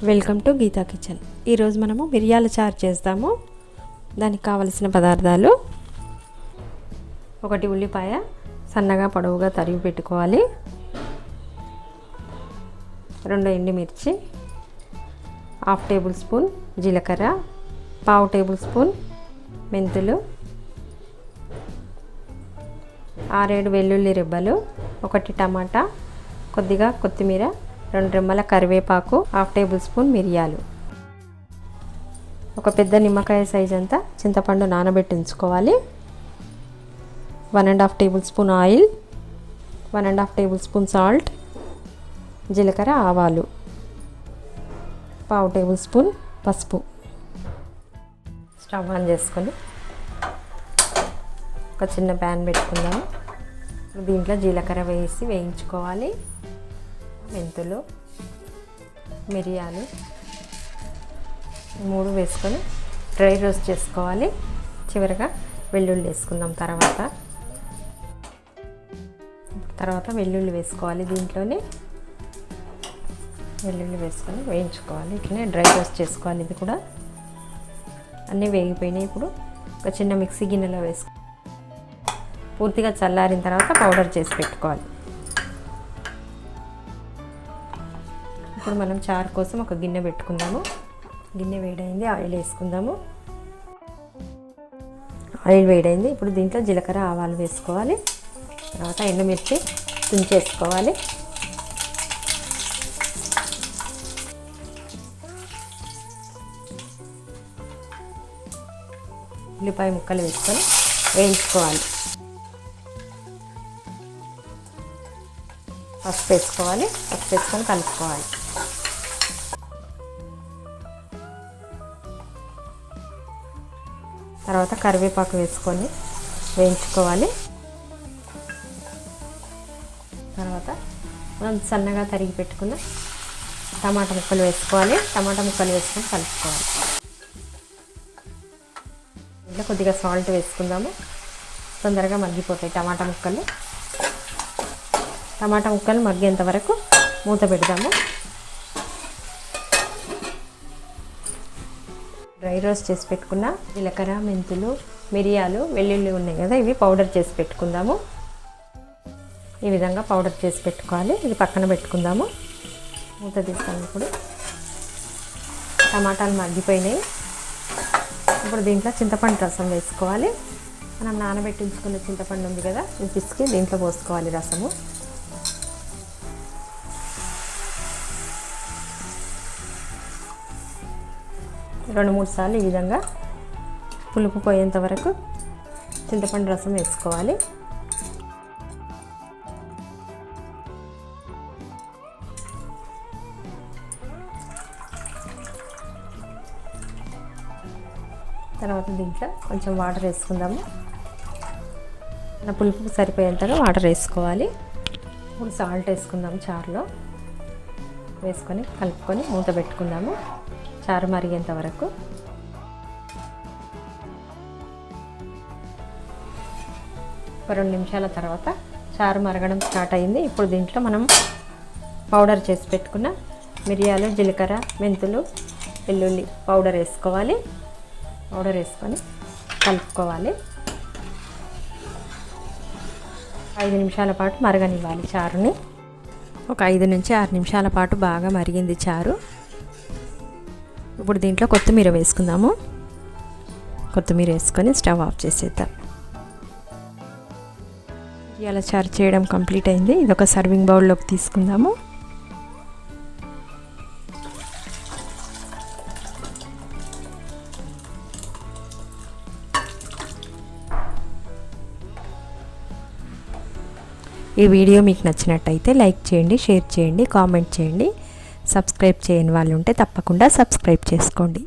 Welcome to Gita kitchen. ఈరోజు మనము మిరియాల చారు చేస్తాము. దానికి కావలసిన పదార్థాలు: 1 ఉల్లిపాయ సన్నగా పొడవుగా తరిగి పెట్టుకోవాలి, 2 ఎండుమిర్చి, 1/2 టేబుల్ స్పూన్ జీలకర్ర, 1/2 టేబుల్ స్పూన్ మెంతులు, 6-7 వెల్లుల్లి రెబ్బలు, 1 టమాటా, కొద్దిగా కొత్తిమీర, 2 రెమ్మల కరివేపాకు, 1/2 టేబుల్ స్పూన్ మిరియాలు, ఒక పెద్ద నిమ్మకాయ సైజ్ అంతా చింతపండు నానబెట్టి ఉంచుకోవాలి, 1.5 table spoon oil, 1.5 table spoon salt, జీలకర్ర, ఆవాలు, 1/2 టేబుల్ స్పూన్ పసుపు. స్టవ్ ఆన్ చేసుకొని ఒక చిన్న ప్యాన్ పెట్టుకుందాము. దీంట్లో జీలకర్ర వేసి వేయించుకోవాలి. మెంతులు, మిరియాలు 3 వేసుకొని డ్రై రోస్ట్ చేసుకోవాలి. చివరిగా వెల్లుల్లి వేసుకుందాం. తర్వాత వెల్లుల్లి వేసుకోవాలి. దీంట్లోనే వెల్లుల్లి వేసుకొని వేయించుకోవాలి. ఇట్లనే డ్రై రోస్ట్ చేసుకోవాలి. ఇది కూడా అన్నీ వేగిపోయినాయి. ఇప్పుడు ఒక చిన్న మిక్సీ గిన్నెలో వేసుకో, పూర్తిగా చల్లారిన తర్వాత పౌడర్ చేసి పెట్టుకోవాలి. ఇప్పుడు మనం చారు కోసం ఒక గిన్నె పెట్టుకుందాము. గిన్నె వేడైంది, ఆయిల్ వేసుకుందాము. ఆయిల్ వేడైంది. ఇప్పుడు దీంట్లో జీలకర్ర, ఆవాలు వేసుకోవాలి. తర్వాత ఎండుమిర్చి తుంచేసుకోవాలి. ఉల్లిపాయ ముక్కలు వేసుకొని వేయించుకోవాలి. పసుపు వేసుకోవాలి. పసుపు వేసుకొని కలుపుకోవాలి. తర్వాత కరివేపాకు వేసుకొని వేయించుకోవాలి. తర్వాత మనం సన్నగా తరిగి పెట్టుకున్న టమాటా ముక్కలు వేసుకోవాలి. టమాటా ముక్కలు వేసుకొని కలుపుకోవాలి. ఇంట్లో కొద్దిగా సాల్ట్ వేసుకుందాము. తొందరగా మగ్గిపోతాయి టమాటా ముక్కలు. టమాటా ముక్కలు మగ్గేంత వరకు మూత పెడదాము. డ్రై రోస్ట్ చేసి పెట్టుకున్న జీలకర్ర, మెంతులు, మిరియాలు, వెల్లుల్లి ఉన్నాయి కదా, ఇవి పౌడర్ చేసి పెట్టుకుందాము. ఈ విధంగా పౌడర్ చేసి పెట్టుకోవాలి. ఇది పక్కన పెట్టుకుందాము. మూత తీస్తాము. ఇప్పుడు టమాటాలు మగ్గిపోయినాయి. ఇప్పుడు దీంట్లో చింతపండు రసం వేసుకోవాలి. మనం నానబెట్టి ఉంచుకున్న చింతపండు ఉంది కదా, ఇది పిసికి దీంట్లో పోసుకోవాలి. రసము 2-3 సార్లు ఈ విధంగా పులుపు పోయేంత వరకు చింతపండు రసం వేసుకోవాలి. తర్వాత దీంట్లో కొంచెం వాటర్ వేసుకుందాము. నా పులుపుకు సరిపోయేంతగా వాటర్ వేసుకోవాలి. ఇప్పుడు సాల్ట్ వేసుకుందాము. చారులో వేసుకొని కలుపుకొని మూత పెట్టుకుందాము. చారు మరిగేంత వరకు. ఒక 2 నిమిషాల తర్వాత చారు మరగడం స్టార్ట్ అయింది. ఇప్పుడు దీంట్లో మనం పౌడర్ చేసి పెట్టుకున్న మిరియాలు, జీలకర్ర, మెంతులు, వెల్లుల్లి పౌడర్ వేసుకోవాలి. పౌడర్ వేసుకొని కలుపుకోవాలి. 5 నిమిషాల పాటు మరగనివ్వాలి చారుని. ఒక 5 నుంచి 6 నిమిషాల పాటు బాగా మరిగింది చారు. ఇప్పుడు దీంట్లో కొత్తిమీర వేసుకుందాము. కొత్తిమీర వేసుకొని స్టవ్ ఆఫ్ చేసేద్దాం. మిరియాల చారు చేయడం కంప్లీట్ అయింది. ఇది ఒక సర్వింగ్ బౌల్లోకి తీసుకుందాము. ఈ వీడియో మీకు నచ్చినట్టయితే లైక్ చేయండి, షేర్ చేయండి, కామెంట్ చేయండి. సబ్స్క్రైబ్ చేయని వాళ్ళు ఉంటే తప్పకుండా సబ్స్క్రైబ్ చేసుకోండి.